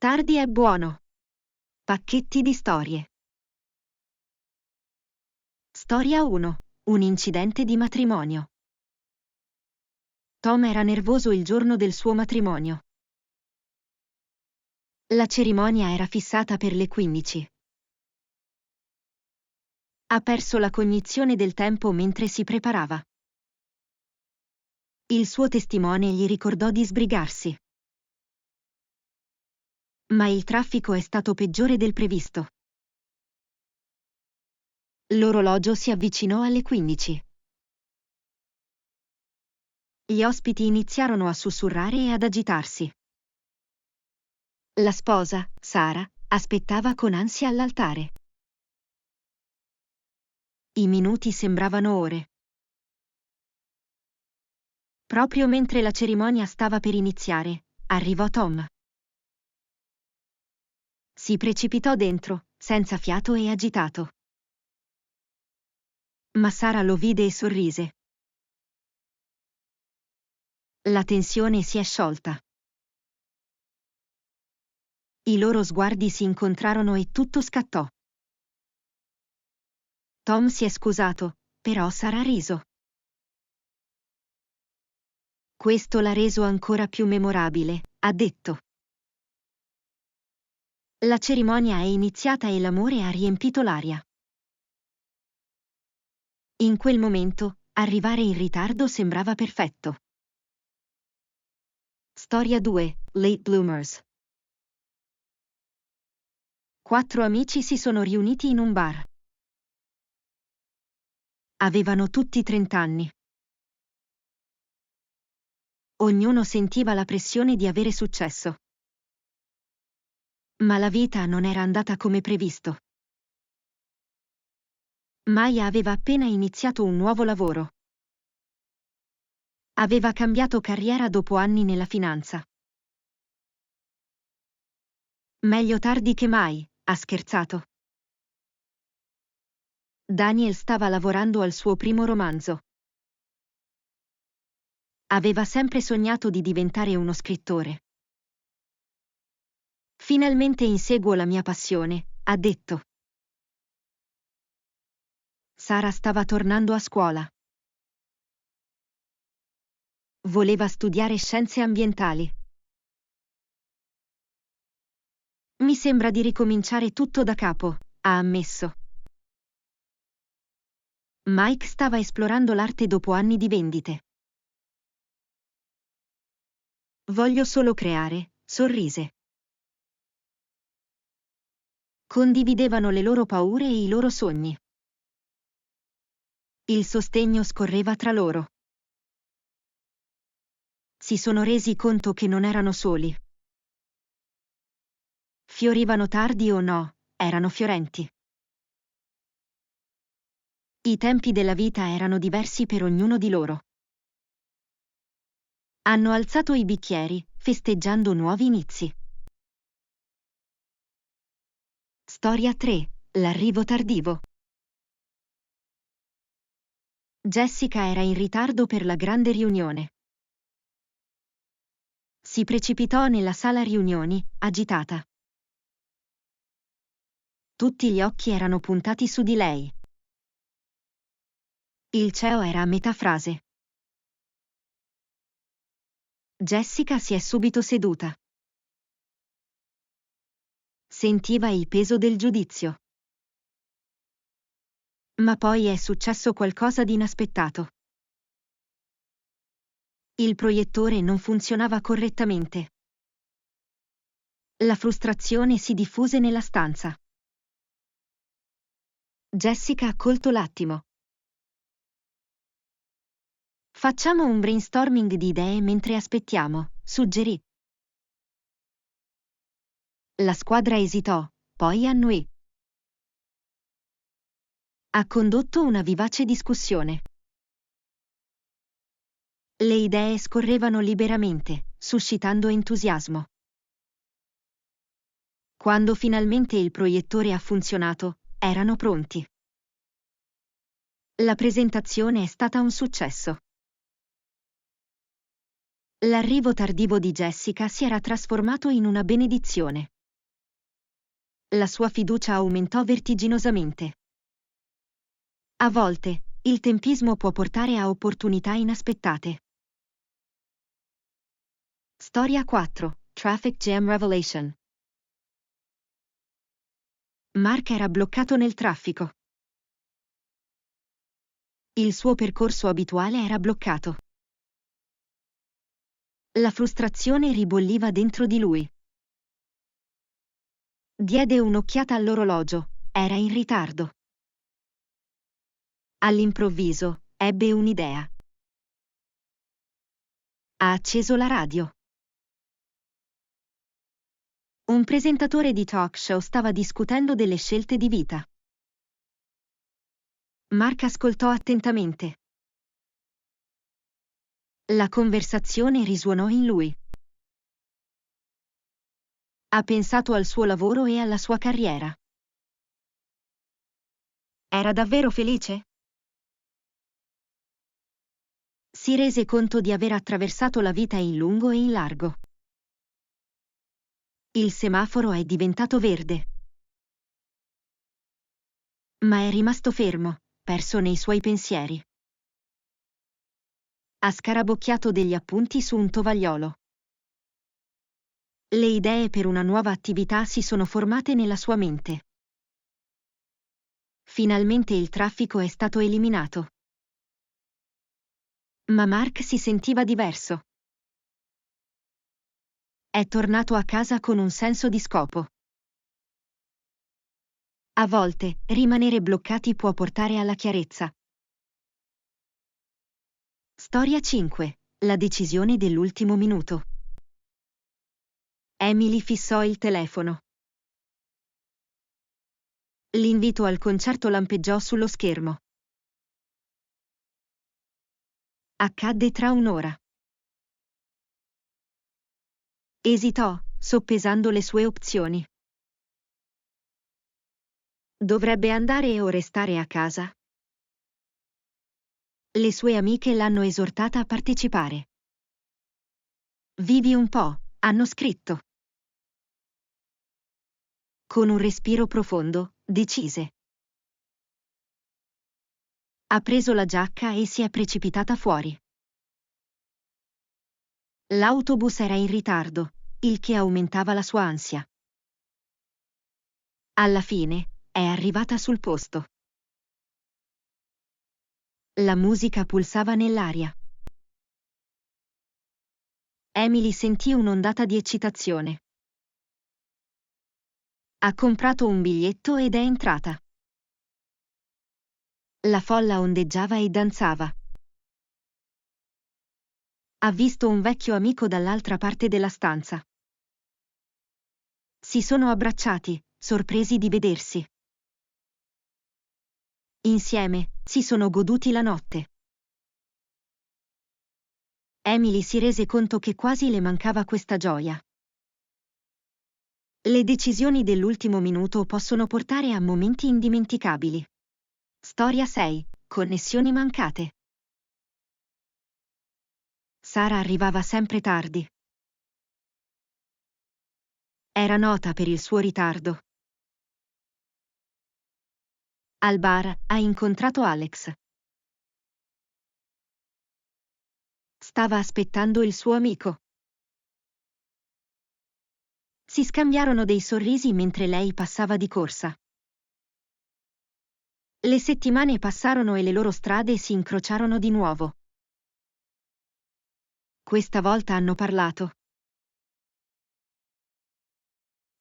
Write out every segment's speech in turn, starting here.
Tardi è buono. Pacchetti di storie. Storia 1. Un incidente di matrimonio. Tom era nervoso il giorno del suo matrimonio. La cerimonia era fissata per le 15. Ha perso la cognizione del tempo mentre si preparava. Il suo testimone gli ricordò di sbrigarsi. Ma il traffico è stato peggiore del previsto. L'orologio si avvicinò alle 15. Gli ospiti iniziarono a sussurrare e ad agitarsi. La sposa, Sara, aspettava con ansia all'altare. I minuti sembravano ore. Proprio mentre la cerimonia stava per iniziare, arrivò Tom. Si precipitò dentro, senza fiato e agitato. Ma Sara lo vide e sorrise. La tensione si è sciolta. I loro sguardi si incontrarono e tutto scattò. Tom si è scusato, però Sara ha riso. Questo l'ha reso ancora più memorabile, ha detto. La cerimonia è iniziata e l'amore ha riempito l'aria. In quel momento, arrivare in ritardo sembrava perfetto. Storia 2. Late Bloomers. 4 amici si sono riuniti in un bar. Avevano tutti 30 anni. Ognuno sentiva la pressione di avere successo. Ma la vita non era andata come previsto. Maya aveva appena iniziato un nuovo lavoro. Aveva cambiato carriera dopo anni nella finanza. Meglio tardi che mai, ha scherzato. Daniel stava lavorando al suo primo romanzo. Aveva sempre sognato di diventare uno scrittore. Finalmente inseguo la mia passione, ha detto. Sara stava tornando a scuola. Voleva studiare scienze ambientali. Mi sembra di ricominciare tutto da capo, ha ammesso. Mike stava esplorando l'arte dopo anni di vendite. Voglio solo creare, sorrise. Condividevano le loro paure e i loro sogni. Il sostegno scorreva tra loro. Si sono resi conto che non erano soli. Fiorivano tardi o no, erano fiorenti. I tempi della vita erano diversi per ognuno di loro. Hanno alzato i bicchieri, festeggiando nuovi inizi. Storia 3. L'arrivo tardivo. Jessica era in ritardo per la grande riunione. Si precipitò nella sala riunioni, agitata. Tutti gli occhi erano puntati su di lei. Il CEO era a metà frase. Jessica si è subito seduta. Sentiva il peso del giudizio. Ma poi è successo qualcosa di inaspettato. Il proiettore non funzionava correttamente. La frustrazione si diffuse nella stanza. Jessica ha colto l'attimo. Facciamo un brainstorming di idee mentre aspettiamo, suggerì. La squadra esitò, poi annuì. Ha condotto una vivace discussione. Le idee scorrevano liberamente, suscitando entusiasmo. Quando finalmente il proiettore ha funzionato, erano pronti. La presentazione è stata un successo. L'arrivo tardivo di Jessica si era trasformato in una benedizione. La sua fiducia aumentò vertiginosamente. A volte, il tempismo può portare a opportunità inaspettate. Storia 4. Traffic Jam Revelation. Mark era bloccato nel traffico. Il suo percorso abituale era bloccato. La frustrazione ribolliva dentro di lui. Diede un'occhiata all'orologio, era in ritardo. All'improvviso, ebbe un'idea. Ha acceso la radio. Un presentatore di talk show stava discutendo delle scelte di vita. Mark ascoltò attentamente. La conversazione risuonò in lui. Ha pensato al suo lavoro e alla sua carriera. Era davvero felice? Si rese conto di aver attraversato la vita in lungo e in largo. Il semaforo è diventato verde. Ma è rimasto fermo, perso nei suoi pensieri. Ha scarabocchiato degli appunti su un tovagliolo. Le idee per una nuova attività si sono formate nella sua mente. Finalmente il traffico è stato eliminato. Ma Mark si sentiva diverso. È tornato a casa con un senso di scopo. A volte, rimanere bloccati può portare alla chiarezza. Storia 5. La decisione dell'ultimo minuto. Emily fissò il telefono. L'invito al concerto lampeggiò sullo schermo. Accadde tra un'ora. Esitò, soppesando le sue opzioni. Dovrebbe andare o restare a casa? Le sue amiche l'hanno esortata a partecipare. Vivi un po', hanno scritto. Con un respiro profondo, decise. Ha preso la giacca e si è precipitata fuori. L'autobus era in ritardo, il che aumentava la sua ansia. Alla fine, è arrivata sul posto. La musica pulsava nell'aria. Emily sentì un'ondata di eccitazione. Ha comprato un biglietto ed è entrata. La folla ondeggiava e danzava. Ha visto un vecchio amico dall'altra parte della stanza. Si sono abbracciati, sorpresi di vedersi. Insieme, si sono goduti la notte. Emily si rese conto che quasi le mancava questa gioia. Le decisioni dell'ultimo minuto possono portare a momenti indimenticabili. Storia 6. Connessioni mancate. Sara arrivava sempre tardi. Era nota per il suo ritardo. Al bar ha incontrato Alex. Stava aspettando il suo amico. Si scambiarono dei sorrisi mentre lei passava di corsa. Le settimane passarono e le loro strade si incrociarono di nuovo. Questa volta hanno parlato.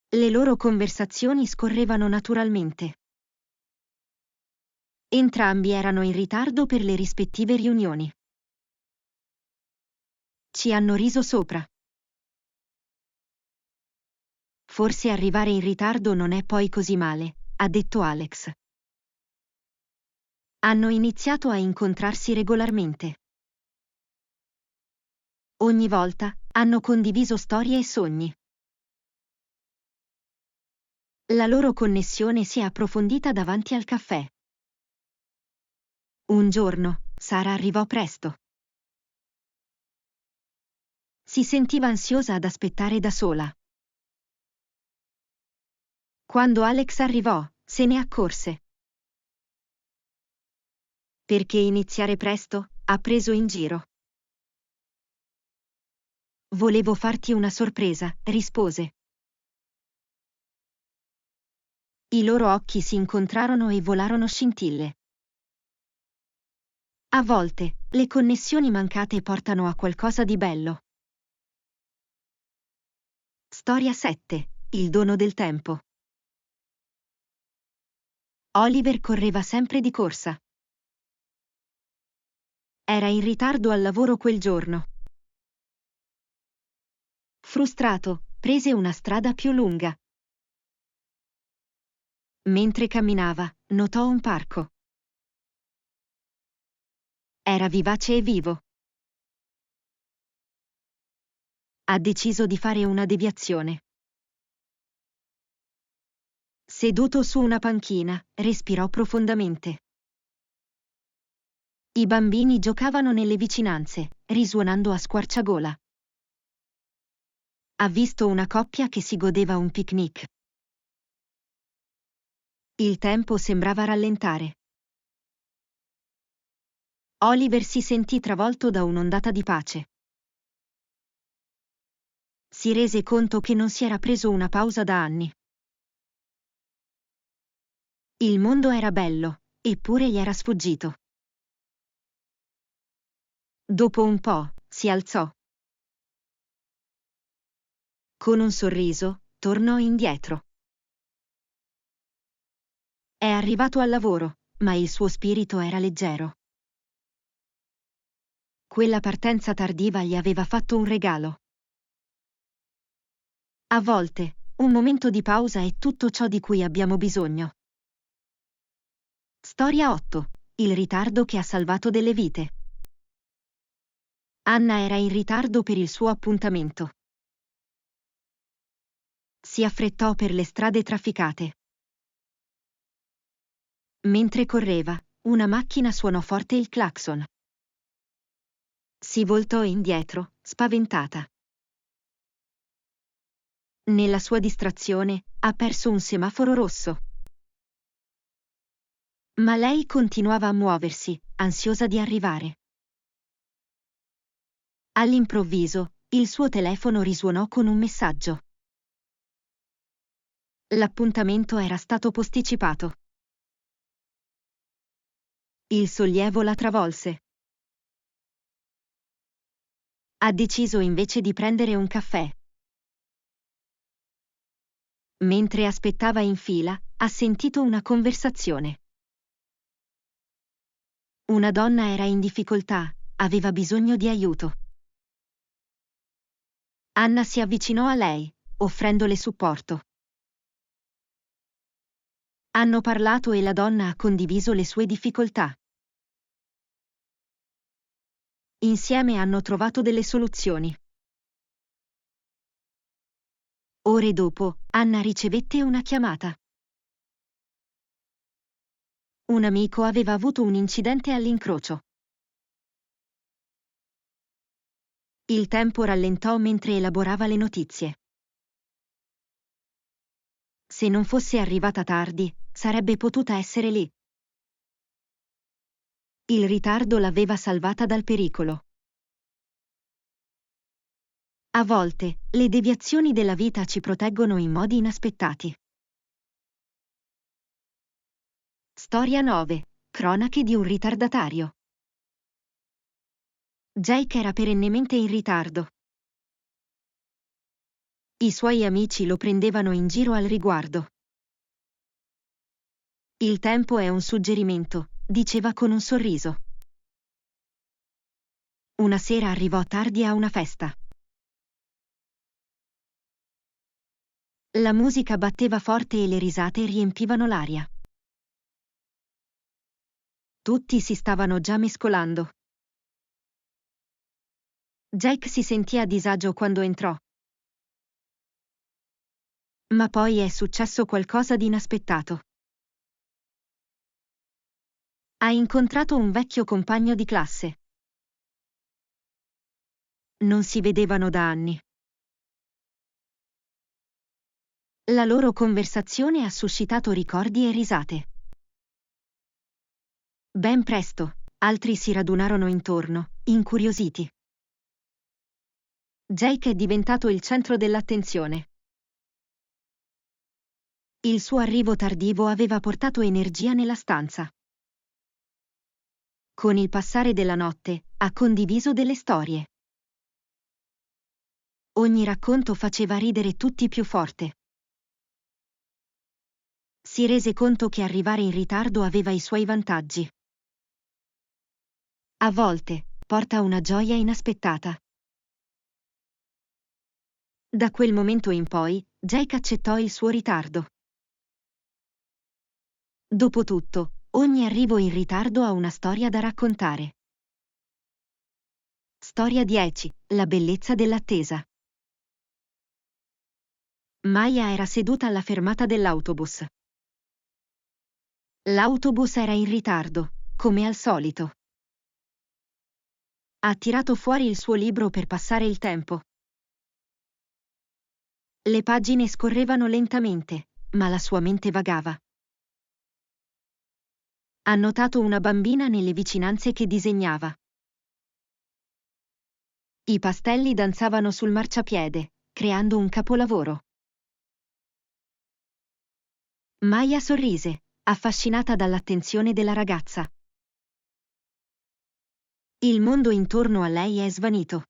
Le loro conversazioni scorrevano naturalmente. Entrambi erano in ritardo per le rispettive riunioni. Ci hanno riso sopra. Forse arrivare in ritardo non è poi così male, ha detto Alex. Hanno iniziato a incontrarsi regolarmente. Ogni volta, hanno condiviso storie e sogni. La loro connessione si è approfondita davanti al caffè. Un giorno, Sara arrivò presto. Si sentiva ansiosa ad aspettare da sola. Quando Alex arrivò, se ne accorse. Perché iniziare presto? Ha preso in giro. Volevo farti una sorpresa, rispose. I loro occhi si incontrarono e volarono scintille. A volte, le connessioni mancate portano a qualcosa di bello. Storia 7. Il dono del tempo. Oliver correva sempre di corsa. Era in ritardo al lavoro quel giorno. Frustrato, prese una strada più lunga. Mentre camminava, notò un parco. Era vivace e vivo. Ha deciso di fare una deviazione. Seduto su una panchina, respirò profondamente. I bambini giocavano nelle vicinanze, risuonando a squarciagola. Ha visto una coppia che si godeva un picnic. Il tempo sembrava rallentare. Oliver si sentì travolto da un'ondata di pace. Si rese conto che non si era preso una pausa da anni. Il mondo era bello, eppure gli era sfuggito. Dopo un po', si alzò. Con un sorriso, tornò indietro. È arrivato al lavoro, ma il suo spirito era leggero. Quella partenza tardiva gli aveva fatto un regalo. A volte, un momento di pausa è tutto ciò di cui abbiamo bisogno. Storia 8. Il ritardo che ha salvato delle vite. Anna era in ritardo per il suo appuntamento. Si affrettò per le strade trafficate. Mentre correva, una macchina suonò forte il clacson. Si voltò indietro, spaventata. Nella sua distrazione, ha perso un semaforo rosso. Ma lei continuava a muoversi, ansiosa di arrivare. All'improvviso, il suo telefono risuonò con un messaggio. L'appuntamento era stato posticipato. Il sollievo la travolse. Ha deciso invece di prendere un caffè. Mentre aspettava in fila, ha sentito una conversazione. Una donna era in difficoltà, aveva bisogno di aiuto. Anna si avvicinò a lei, offrendole supporto. Hanno parlato e la donna ha condiviso le sue difficoltà. Insieme hanno trovato delle soluzioni. Ore dopo, Anna ricevette una chiamata. Un amico aveva avuto un incidente all'incrocio. Il tempo rallentò mentre elaborava le notizie. Se non fosse arrivata tardi, sarebbe potuta essere lì. Il ritardo l'aveva salvata dal pericolo. A volte, le deviazioni della vita ci proteggono in modi inaspettati. Storia 9. Cronache di un ritardatario. Jake era perennemente in ritardo. I suoi amici lo prendevano in giro al riguardo. Il tempo è un suggerimento, diceva con un sorriso. Una sera arrivò tardi a una festa. La musica batteva forte e le risate riempivano l'aria. Tutti si stavano già mescolando. Jake si sentì a disagio quando entrò. Ma poi è successo qualcosa di inaspettato. Ha incontrato un vecchio compagno di classe. Non si vedevano da anni. La loro conversazione ha suscitato ricordi e risate. Ben presto, altri si radunarono intorno, incuriositi. Jake è diventato il centro dell'attenzione. Il suo arrivo tardivo aveva portato energia nella stanza. Con il passare della notte, ha condiviso delle storie. Ogni racconto faceva ridere tutti più forte. Si rese conto che arrivare in ritardo aveva i suoi vantaggi. A volte, porta una gioia inaspettata. Da quel momento in poi, Jake accettò il suo ritardo. Dopotutto, ogni arrivo in ritardo ha una storia da raccontare. Storia 10. La bellezza dell'attesa. Maya era seduta alla fermata dell'autobus. L'autobus era in ritardo, come al solito. Ha tirato fuori il suo libro per passare il tempo. Le pagine scorrevano lentamente, ma la sua mente vagava. Ha notato una bambina nelle vicinanze che disegnava. I pastelli danzavano sul marciapiede, creando un capolavoro. Maya sorrise, affascinata dall'attenzione della ragazza. Il mondo intorno a lei è svanito.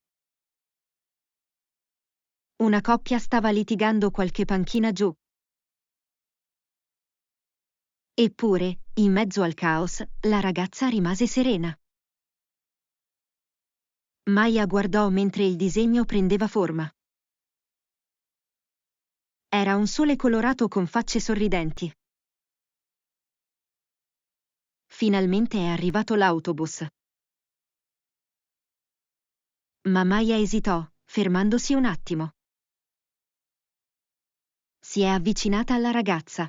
Una coppia stava litigando qualche panchina giù. Eppure, in mezzo al caos, la ragazza rimase serena. Maya guardò mentre il disegno prendeva forma. Era un sole colorato con facce sorridenti. Finalmente è arrivato l'autobus. Ma Maya esitò, fermandosi un attimo. Si è avvicinata alla ragazza.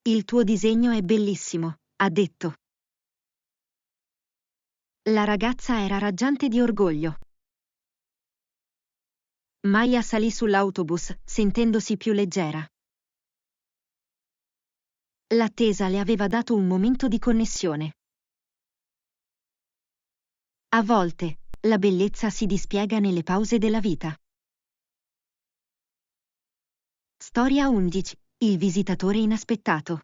Il tuo disegno è bellissimo, ha detto. La ragazza era raggiante di orgoglio. Maya salì sull'autobus, sentendosi più leggera. L'attesa le aveva dato un momento di connessione. A volte, la bellezza si dispiega nelle pause della vita. Storia 11. Il visitatore inaspettato.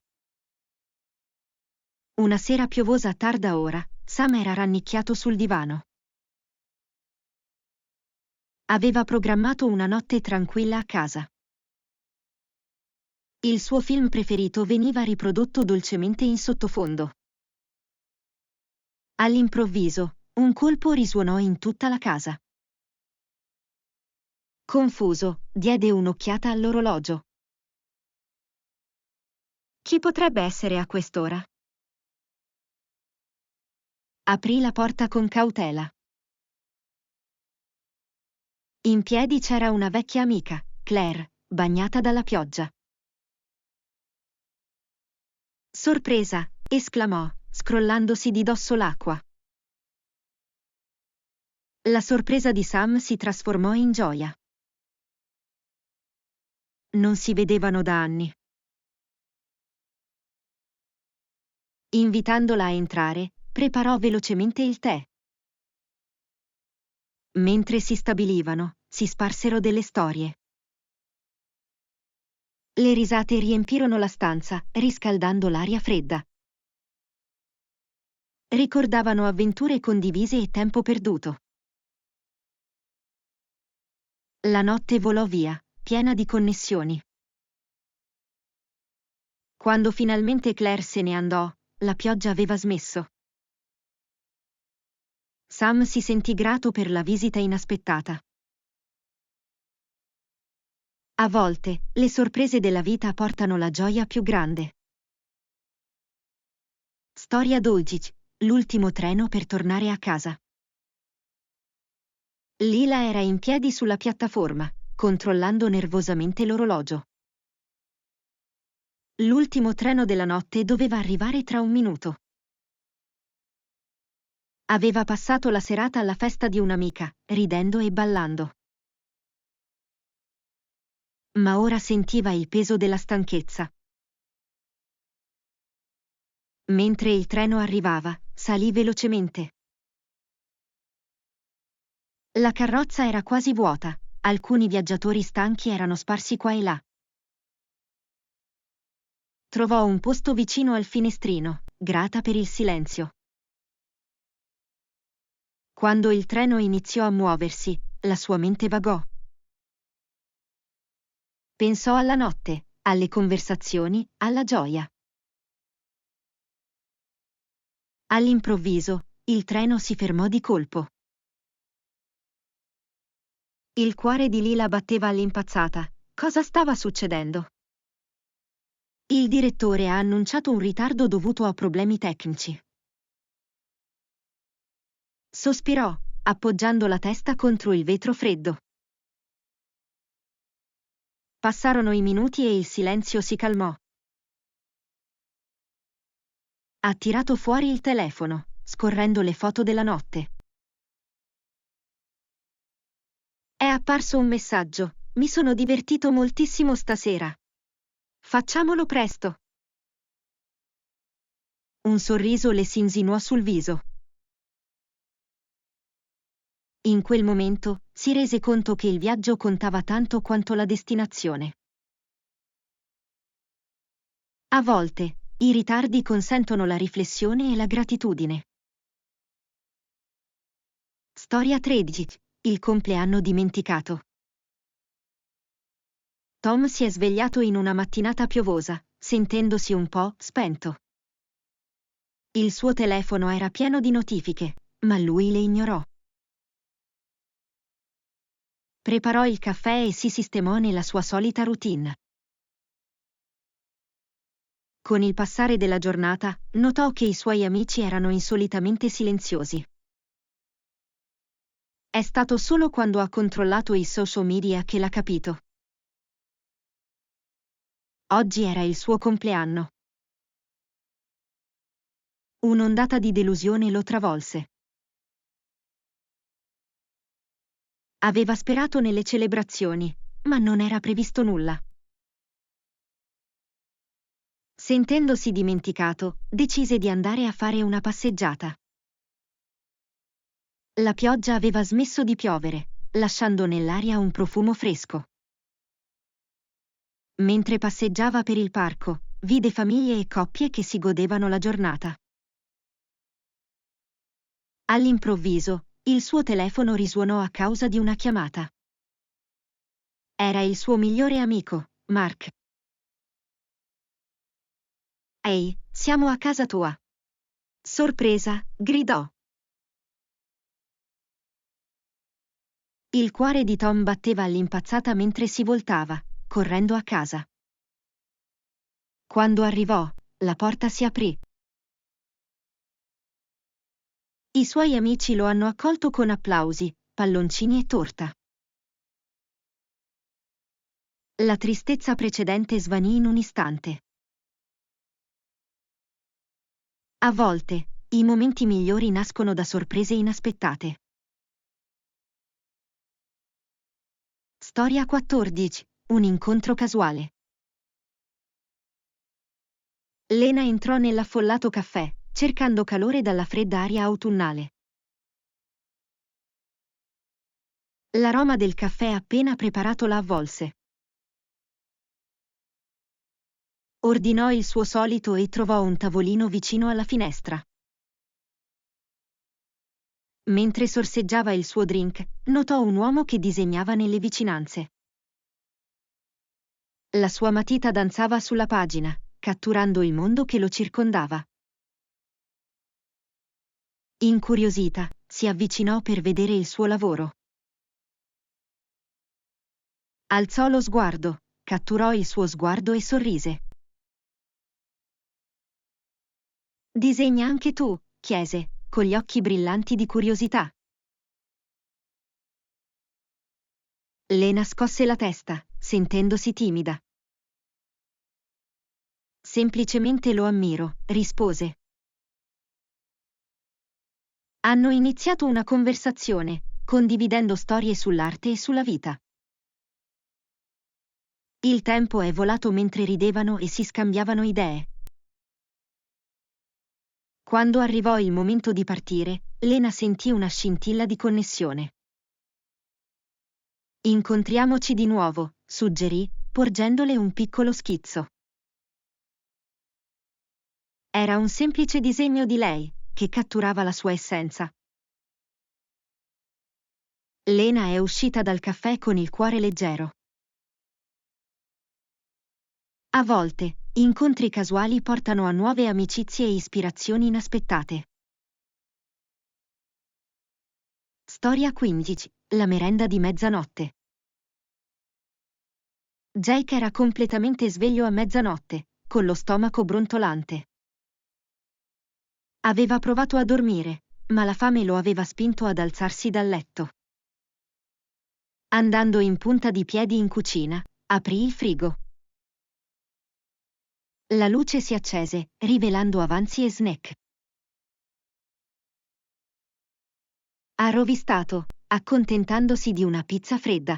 Una sera piovosa a tarda ora, Sam era rannicchiato sul divano. Aveva programmato una notte tranquilla a casa. Il suo film preferito veniva riprodotto dolcemente in sottofondo. All'improvviso, un colpo risuonò in tutta la casa. Confuso, diede un'occhiata all'orologio. Chi potrebbe essere a quest'ora? Aprì la porta con cautela. In piedi c'era una vecchia amica, Claire, bagnata dalla pioggia. Sorpresa, esclamò, scrollandosi di dosso l'acqua. La sorpresa di Sam si trasformò in gioia. Non si vedevano da anni. Invitandola a entrare, preparò velocemente il tè. Mentre si stabilivano, si sparsero delle storie. Le risate riempirono la stanza, riscaldando l'aria fredda. Ricordavano avventure condivise e tempo perduto. La notte volò via, piena di connessioni. Quando finalmente Claire se ne andò, la pioggia aveva smesso. Sam si sentì grato per la visita inaspettata. A volte, le sorprese della vita portano la gioia più grande. Storia 12. L'ultimo treno per tornare a casa. Lila era in piedi sulla piattaforma, controllando nervosamente l'orologio. L'ultimo treno della notte doveva arrivare tra un minuto. Aveva passato la serata alla festa di un'amica, ridendo e ballando. Ma ora sentiva il peso della stanchezza. Mentre il treno arrivava, salì velocemente. La carrozza era quasi vuota, alcuni viaggiatori stanchi erano sparsi qua e là. Trovò un posto vicino al finestrino, grata per il silenzio. Quando il treno iniziò a muoversi, la sua mente vagò. Pensò alla notte, alle conversazioni, alla gioia. All'improvviso, il treno si fermò di colpo. Il cuore di Lila batteva all'impazzata. Cosa stava succedendo? Il direttore ha annunciato un ritardo dovuto a problemi tecnici. Sospirò, appoggiando la testa contro il vetro freddo. Passarono i minuti e il silenzio si calmò. Ha tirato fuori il telefono, scorrendo le foto della notte. È apparso un messaggio. Mi sono divertito moltissimo stasera. Facciamolo presto. Un sorriso le si insinuò sul viso. In quel momento, si rese conto che il viaggio contava tanto quanto la destinazione. A volte, i ritardi consentono la riflessione e la gratitudine. Storia 13. Il compleanno dimenticato. Tom si è svegliato in una mattinata piovosa, sentendosi un po' spento. Il suo telefono era pieno di notifiche, ma lui le ignorò. Preparò il caffè e si sistemò nella sua solita routine. Con il passare della giornata, notò che i suoi amici erano insolitamente silenziosi. È stato solo quando ha controllato i social media che l'ha capito. Oggi era il suo compleanno. Un'ondata di delusione lo travolse. Aveva sperato nelle celebrazioni, ma non era previsto nulla. Sentendosi dimenticato, decise di andare a fare una passeggiata. La pioggia aveva smesso di piovere, lasciando nell'aria un profumo fresco. Mentre passeggiava per il parco, vide famiglie e coppie che si godevano la giornata. All'improvviso, il suo telefono risuonò a causa di una chiamata. Era il suo migliore amico, Mark. Ehi, siamo a casa tua. Sorpresa, gridò. Il cuore di Tom batteva all'impazzata mentre si voltava, correndo a casa. Quando arrivò, la porta si aprì. I suoi amici lo hanno accolto con applausi, palloncini e torta. La tristezza precedente svanì in un istante. A volte, i momenti migliori nascono da sorprese inaspettate. Storia 14. Un incontro casuale. Lena entrò nell'affollato caffè, cercando calore dalla fredda aria autunnale. L'aroma del caffè appena preparato la avvolse. Ordinò il suo solito e trovò un tavolino vicino alla finestra. Mentre sorseggiava il suo drink, notò un uomo che disegnava nelle vicinanze. La sua matita danzava sulla pagina, catturando il mondo che lo circondava. Incuriosita, si avvicinò per vedere il suo lavoro. Alzò lo sguardo, catturò il suo sguardo e sorrise. Disegna anche tu? Chiese, con gli occhi brillanti di curiosità. Lena scosse la testa, sentendosi timida. Semplicemente lo ammiro, rispose. Hanno iniziato una conversazione, condividendo storie sull'arte e sulla vita. Il tempo è volato mentre ridevano e si scambiavano idee. Quando arrivò il momento di partire, Lena sentì una scintilla di connessione. Incontriamoci di nuovo, suggerì, porgendole un piccolo schizzo. Era un semplice disegno di lei, che catturava la sua essenza. Lena è uscita dal caffè con il cuore leggero. A volte, incontri casuali portano a nuove amicizie e ispirazioni inaspettate. Storia 15. La merenda di mezzanotte. Jake era completamente sveglio a mezzanotte, con lo stomaco brontolante. Aveva provato a dormire, ma la fame lo aveva spinto ad alzarsi dal letto. Andando in punta di piedi in cucina, aprì il frigo. La luce si accese, rivelando avanzi e snack. Ha rovistato, accontentandosi di una pizza fredda.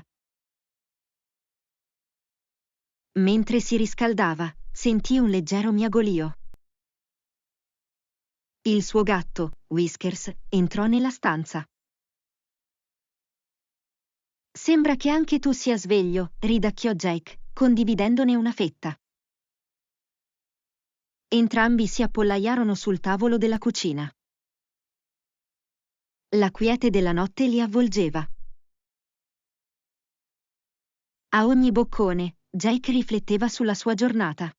Mentre si riscaldava, sentì un leggero miagolio. Il suo gatto, Whiskers, entrò nella stanza. Sembra che anche tu sia sveglio, ridacchiò Jake, condividendone una fetta. Entrambi si appollaiarono sul tavolo della cucina. La quiete della notte li avvolgeva. A ogni boccone, Jake rifletteva sulla sua giornata.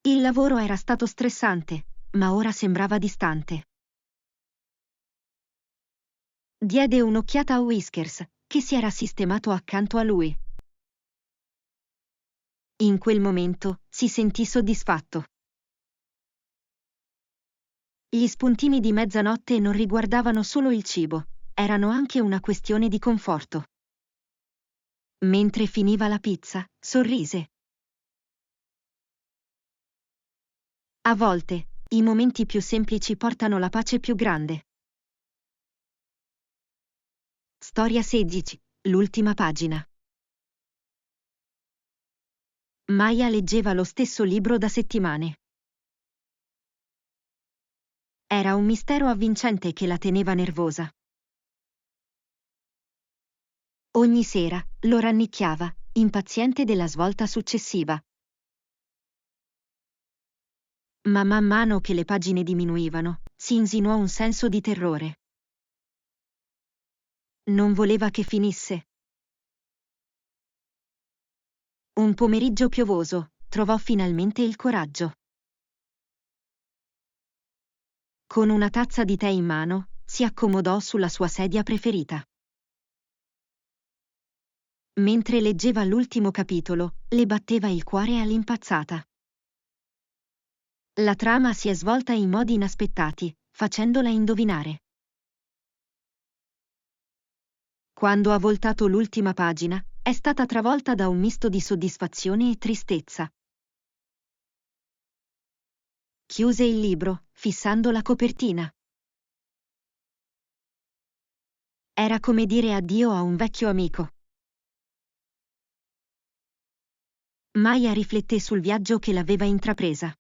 Il lavoro era stato stressante, ma ora sembrava distante. Diede un'occhiata a Whiskers, che si era sistemato accanto a lui. In quel momento, si sentì soddisfatto. Gli spuntini di mezzanotte non riguardavano solo il cibo, erano anche una questione di conforto. Mentre finiva la pizza, sorrise. A volte, i momenti più semplici portano la pace più grande. Storia 16. L'ultima pagina. Maya leggeva lo stesso libro da settimane. Era un mistero avvincente che la teneva nervosa. Ogni sera, lo rannicchiava, impaziente della svolta successiva. Ma man mano che le pagine diminuivano, si insinuò un senso di terrore. Non voleva che finisse. Un pomeriggio piovoso, trovò finalmente il coraggio. Con una tazza di tè in mano, si accomodò sulla sua sedia preferita. Mentre leggeva l'ultimo capitolo, le batteva il cuore all'impazzata. La trama si è svolta in modi inaspettati, facendola indovinare. Quando ha voltato l'ultima pagina, è stata travolta da un misto di soddisfazione e tristezza. Chiuse il libro, fissando la copertina. Era come dire addio a un vecchio amico. Maya rifletté sul viaggio che l'aveva intrapresa.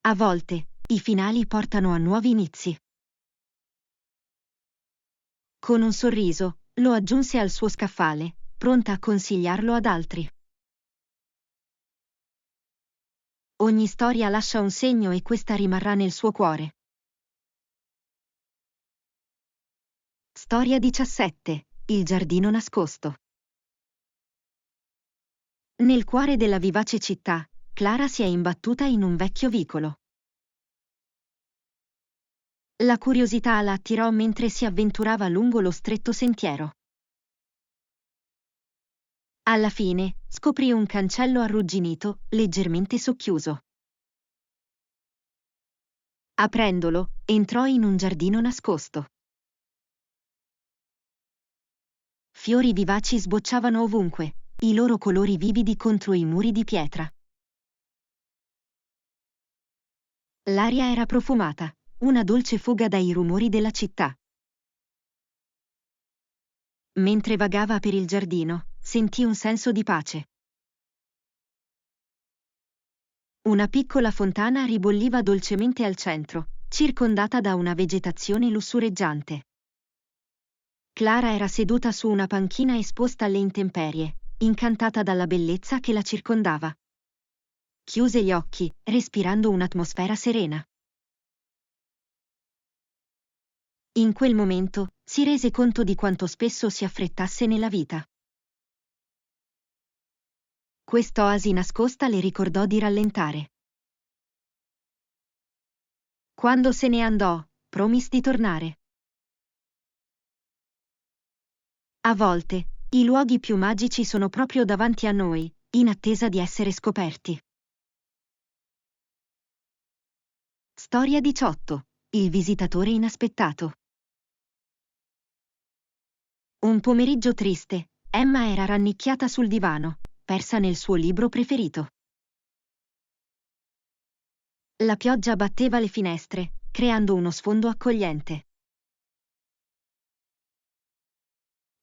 A volte, i finali portano a nuovi inizi. Con un sorriso, lo aggiunse al suo scaffale, pronta a consigliarlo ad altri. Ogni storia lascia un segno e questa rimarrà nel suo cuore. Storia 17. Il giardino nascosto. Nel cuore della vivace città, Clara si è imbattuta in un vecchio vicolo. La curiosità la attirò mentre si avventurava lungo lo stretto sentiero. Alla fine, scoprì un cancello arrugginito, leggermente socchiuso. Aprendolo, entrò in un giardino nascosto. Fiori vivaci sbocciavano ovunque, i loro colori vividi contro i muri di pietra. L'aria era profumata, una dolce fuga dai rumori della città. Mentre vagava per il giardino, sentì un senso di pace. Una piccola fontana ribolliva dolcemente al centro, circondata da una vegetazione lussureggiante. Clara era seduta su una panchina esposta alle intemperie, incantata dalla bellezza che la circondava. Chiuse gli occhi, respirando un'atmosfera serena. In quel momento, si rese conto di quanto spesso si affrettasse nella vita. Quest'oasi nascosta le ricordò di rallentare. Quando se ne andò, promise di tornare. A volte, i luoghi più magici sono proprio davanti a noi, in attesa di essere scoperti. Storia 18. Il visitatore inaspettato. Un pomeriggio triste, Emma era rannicchiata sul divano, persa nel suo libro preferito. La pioggia batteva le finestre, creando uno sfondo accogliente.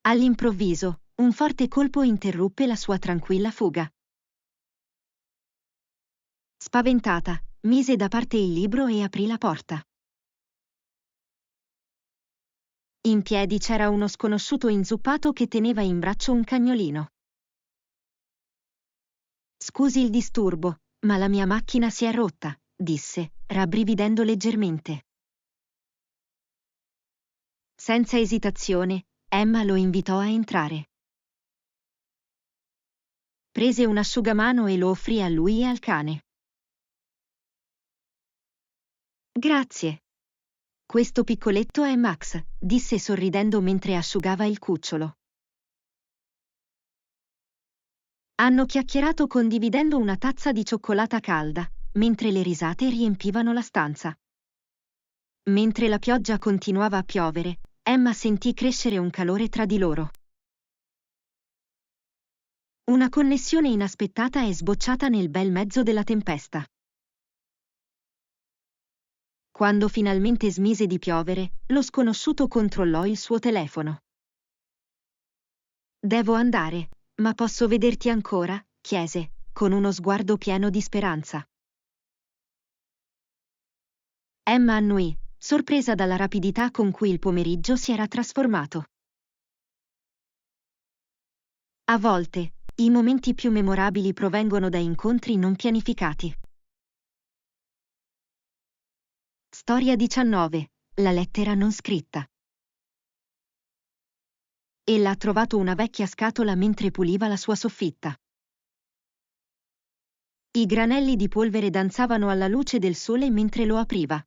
All'improvviso, un forte colpo interruppe la sua tranquilla fuga. Spaventata, mise da parte il libro e aprì la porta. In piedi c'era uno sconosciuto inzuppato che teneva in braccio un cagnolino. Scusi il disturbo, ma la mia macchina si è rotta, disse, rabbrividendo leggermente. Senza esitazione, Emma lo invitò a entrare. Prese un asciugamano e lo offrì a lui e al cane. Grazie. Questo piccoletto è Max, disse sorridendo mentre asciugava il cucciolo. Hanno chiacchierato condividendo una tazza di cioccolata calda, mentre le risate riempivano la stanza. Mentre la pioggia continuava a piovere, Emma sentì crescere un calore tra di loro. Una connessione inaspettata è sbocciata nel bel mezzo della tempesta. Quando finalmente smise di piovere, lo sconosciuto controllò il suo telefono. Devo andare, ma posso vederti ancora? Chiese, con uno sguardo pieno di speranza. Emma annuì, sorpresa dalla rapidità con cui il pomeriggio si era trasformato. A volte, i momenti più memorabili provengono da incontri non pianificati. Storia 19. La lettera non scritta. Ella ha trovato una vecchia scatola mentre puliva la sua soffitta. I granelli di polvere danzavano alla luce del sole mentre lo apriva.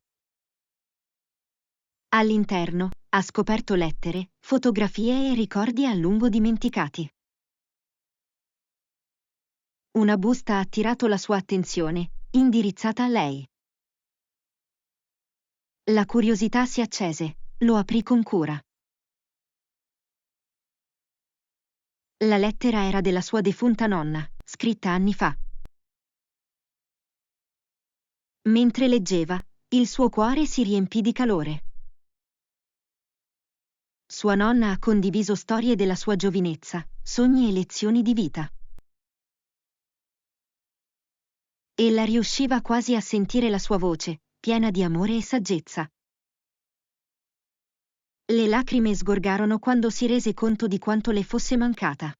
All'interno, ha scoperto lettere, fotografie e ricordi a lungo dimenticati. Una busta ha attirato la sua attenzione, indirizzata a lei. La curiosità si accese, lo aprì con cura. La lettera era della sua defunta nonna, scritta anni fa. Mentre leggeva, il suo cuore si riempì di calore. Sua nonna ha condiviso storie della sua giovinezza, sogni e lezioni di vita. Ella riusciva quasi a sentire la sua voce, piena di amore e saggezza. Le lacrime sgorgarono quando si rese conto di quanto le fosse mancata.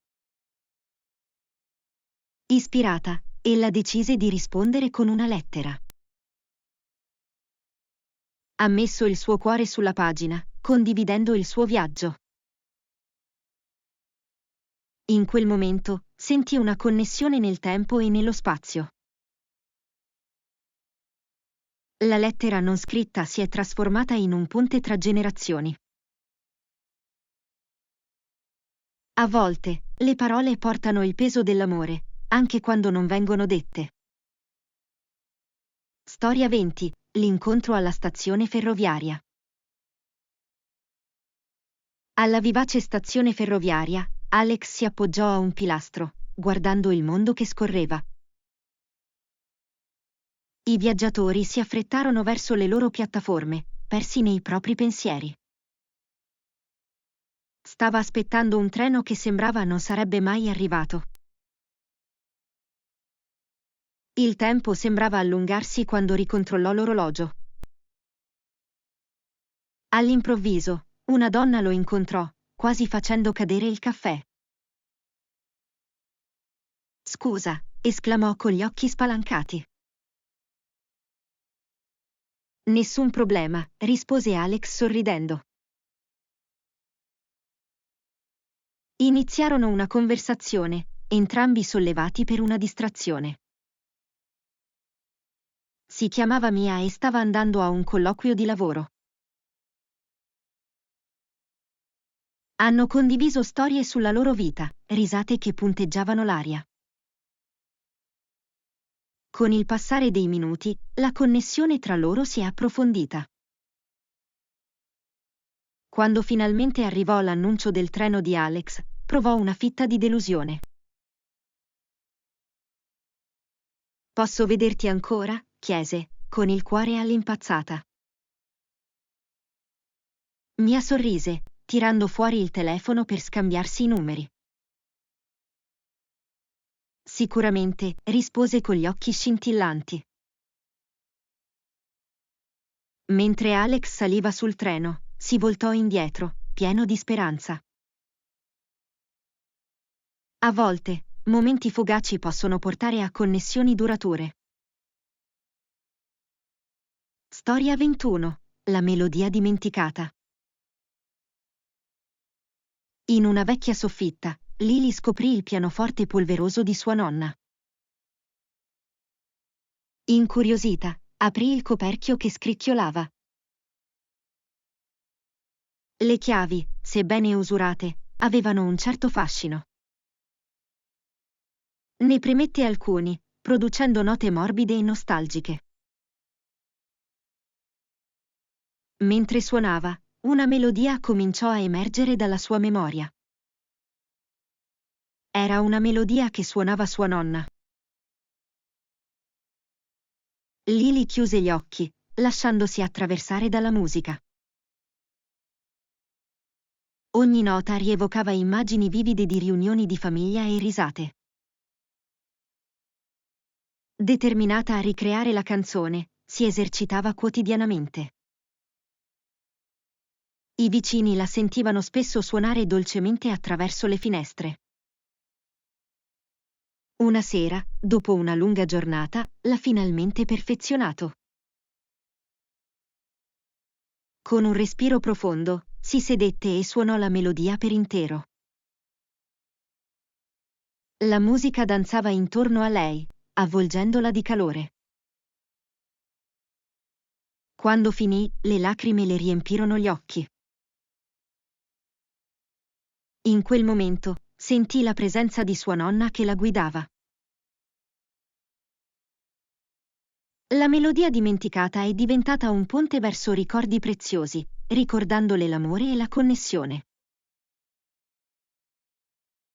Ispirata, ella decise di rispondere con una lettera. Ha messo il suo cuore sulla pagina, condividendo il suo viaggio. In quel momento, sentì una connessione nel tempo e nello spazio. La lettera non scritta si è trasformata in un ponte tra generazioni. A volte, le parole portano il peso dell'amore, anche quando non vengono dette. Storia 20. L'incontro alla stazione ferroviaria. Alla vivace stazione ferroviaria, Alex si appoggiò a un pilastro, guardando il mondo che scorreva. I viaggiatori si affrettarono verso le loro piattaforme, persi nei propri pensieri. Stava aspettando un treno che sembrava non sarebbe mai arrivato. Il tempo sembrava allungarsi quando ricontrollò l'orologio. All'improvviso, una donna lo incontrò, quasi facendo cadere il caffè. «Scusa», esclamò con gli occhi spalancati. «Nessun problema», rispose Alex sorridendo. Iniziarono una conversazione, entrambi sollevati per una distrazione. Si chiamava Mia e stava andando a un colloquio di lavoro. Hanno condiviso storie sulla loro vita, risate che punteggiavano l'aria. Con il passare dei minuti, la connessione tra loro si è approfondita. Quando finalmente arrivò l'annuncio del treno di Alex, provò una fitta di delusione. «Posso vederti ancora?» chiese, con il cuore all'impazzata. Mia sorrise, tirando fuori il telefono per scambiarsi i numeri. «Sicuramente», rispose con gli occhi scintillanti. Mentre Alex saliva sul treno, si voltò indietro, pieno di speranza. A volte, momenti fugaci possono portare a connessioni durature. Storia 21. La melodia dimenticata. In una vecchia soffitta, Lily scoprì il pianoforte polveroso di sua nonna. Incuriosita, aprì il coperchio che scricchiolava. Le chiavi, sebbene usurate, avevano un certo fascino. Ne premette alcuni, producendo note morbide e nostalgiche. Mentre suonava, una melodia cominciò a emergere dalla sua memoria. Era una melodia che suonava sua nonna. Lily chiuse gli occhi, lasciandosi attraversare dalla musica. Ogni nota rievocava immagini vivide di riunioni di famiglia e risate. Determinata a ricreare la canzone, si esercitava quotidianamente. I vicini la sentivano spesso suonare dolcemente attraverso le finestre. Una sera, dopo una lunga giornata, l'ha finalmente perfezionato. Con un respiro profondo, si sedette e suonò la melodia per intero. La musica danzava intorno a lei, avvolgendola di calore. Quando finì, le lacrime le riempirono gli occhi. In quel momento, sentì la presenza di sua nonna che la guidava. La melodia dimenticata è diventata un ponte verso ricordi preziosi, ricordandole l'amore e la connessione.